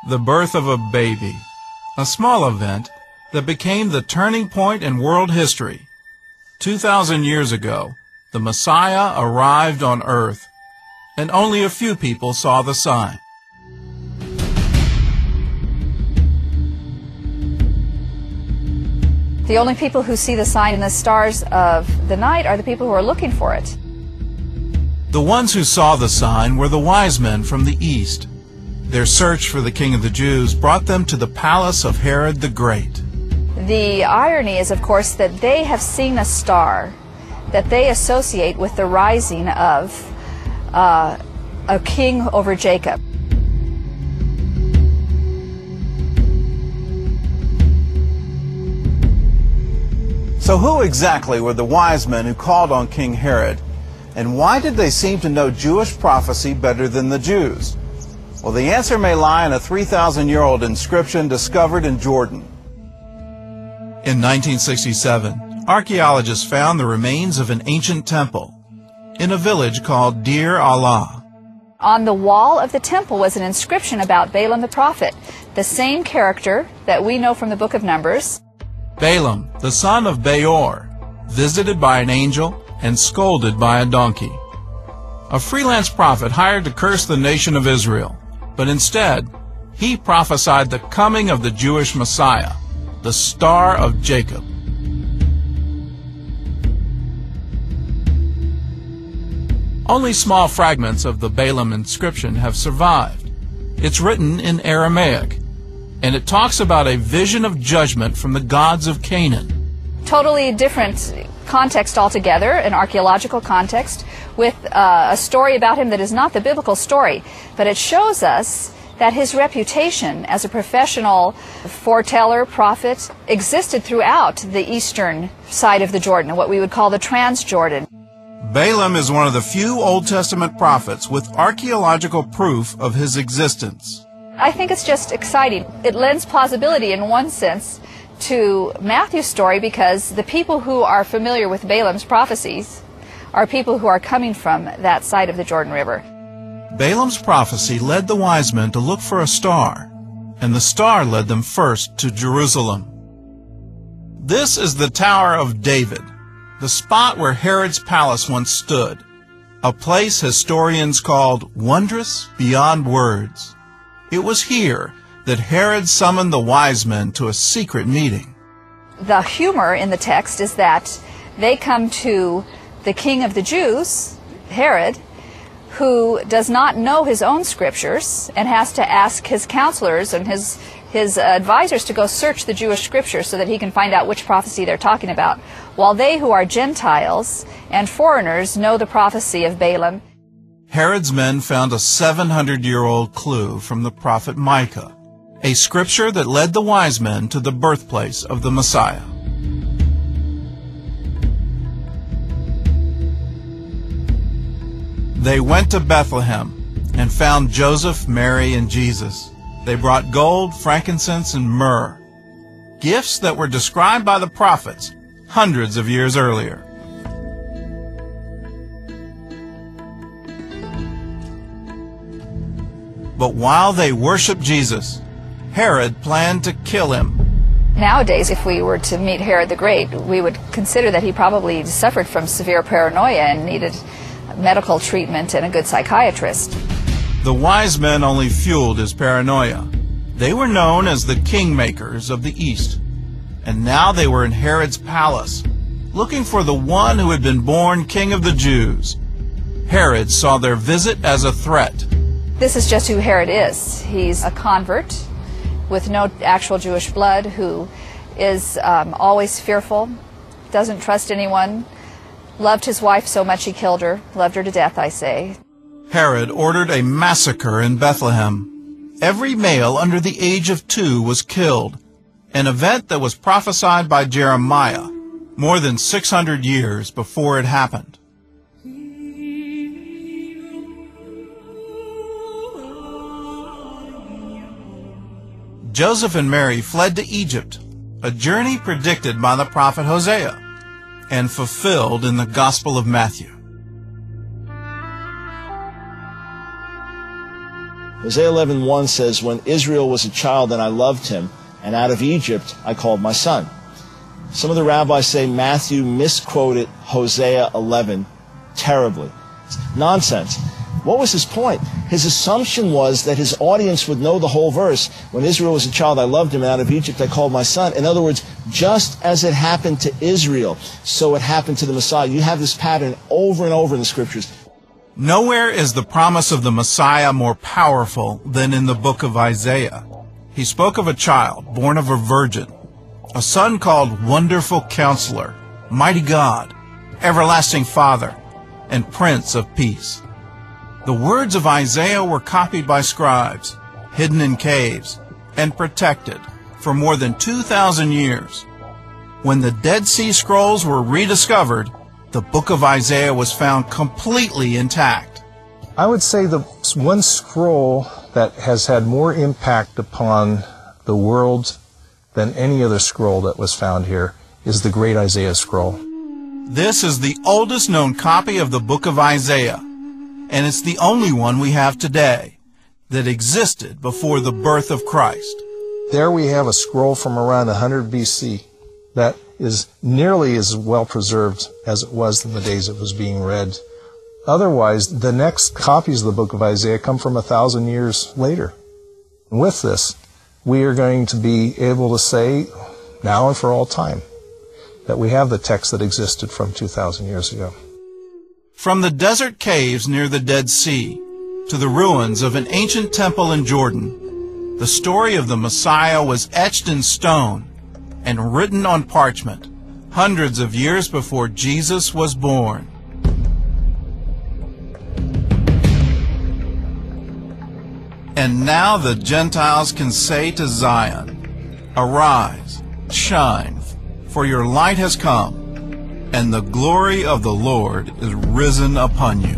The birth of a baby, a small event that became the turning point in world history. 2,000 years ago, the Messiah arrived on earth, and only a few people saw the sign. The only people who see the sign in the stars of the night are the people who are looking for it. The ones who saw the sign were the wise men from the east. Their search for the King of the Jews brought them to the palace of Herod the Great. The irony is, of course, that they have seen a star that they associate with the rising of a king over Jacob. So who exactly were the wise men who called on King Herod, and why did they seem to know Jewish prophecy better than the Jews? Well, the answer may lie in a 3,000-year-old inscription discovered in Jordan. In 1967, archaeologists found the remains of an ancient temple in a village called Deir Allah. On the wall of the temple was an inscription about Balaam the prophet, the same character that we know from the book of Numbers. Balaam, the son of Beor, visited by an angel and scolded by a donkey. A freelance prophet hired to curse the nation of Israel, but instead, he prophesied the coming of the Jewish Messiah, the Star of Jacob. Only small fragments of the Balaam inscription have survived. It's written in Aramaic, and it talks about a vision of judgment from the gods of Canaan. Totally different context altogether, an archaeological context, with a story about him that is not the biblical story, but it shows us that his reputation as a professional foreteller, prophet, existed throughout the eastern side of the Jordan, what we would call the Transjordan. Balaam is one of the few Old Testament prophets with archaeological proof of his existence. I think it's just exciting. It lends plausibility in one sense to Matthew's story, because the people who are familiar with Balaam's prophecies are people who are coming from that side of the Jordan River. Balaam's prophecy led the wise men to look for a star, and the star led them first to Jerusalem. This is the Tower of David, the spot where Herod's palace once stood, a place historians called wondrous beyond words. It was here that Herod summoned the wise men to a secret meeting. The humor in the text is that they come to the King of the Jews, Herod, who does not know his own scriptures and has to ask his counselors and his advisors to go search the Jewish scriptures so that he can find out which prophecy they're talking about, while they who are Gentiles and foreigners know the prophecy of Balaam. Herod's men found a 700-year-old clue from the prophet Micah, a scripture that led the wise men to the birthplace of the Messiah. They went to Bethlehem and found Joseph, Mary, and Jesus. They brought gold, frankincense, and myrrh, gifts that were described by the prophets hundreds of years earlier. But while they worshiped Jesus, Herod planned to kill him. Nowadays, if we were to meet Herod the Great, we would consider that he probably suffered from severe paranoia and needed medical treatment and a good psychiatrist. The wise men only fueled his paranoia. They were known as the kingmakers of the East, and now they were in Herod's palace, looking for the one who had been born King of the Jews. Herod saw their visit as a threat. This is just who Herod is. He's a convert with no actual Jewish blood who is always fearful, doesn't trust anyone, loved his wife so much he killed her, loved her to death, I say. Herod ordered a massacre in Bethlehem. Every male under the age of 2 was killed, an event that was prophesied by Jeremiah more than 600 years before it happened. Joseph and Mary fled to Egypt, a journey predicted by the prophet Hosea and fulfilled in the Gospel of Matthew. Hosea 11:1 says, when Israel was a child and I loved him, and out of Egypt I called my son. Some of the rabbis say Matthew misquoted Hosea 11 terribly. Nonsense. What was his point? His assumption was that his audience would know the whole verse. When Israel was a child, I loved him, and out of Egypt I called my son. In other words, just as it happened to Israel, so it happened to the Messiah. You have this pattern over and over in the Scriptures. Nowhere is the promise of the Messiah more powerful than in the book of Isaiah. He spoke of a child born of a virgin, a son called Wonderful Counselor, Mighty God, Everlasting Father, and Prince of Peace. The words of Isaiah were copied by scribes, hidden in caves, and protected for more than 2,000 years. When the Dead Sea Scrolls were rediscovered, the book of Isaiah was found completely intact. I would say the one scroll that has had more impact upon the world than any other scroll that was found here is the Great Isaiah Scroll. This is the oldest known copy of the book of Isaiah, and it's the only one we have today that existed before the birth of Christ. There we have a scroll from around 100 BC that is nearly as well preserved as it was in the days it was being read. Otherwise, the next copies of the book of Isaiah come from 1,000 years later. And with this, we are going to be able to say, now and for all time, that we have the text that existed from 2,000 years ago. From the desert caves near the Dead Sea to the ruins of an ancient temple in Jordan, the story of the Messiah was etched in stone and written on parchment hundreds of years before Jesus was born. And now the Gentiles can say to Zion, arise, shine, for your light has come, and the glory of the Lord is risen upon you.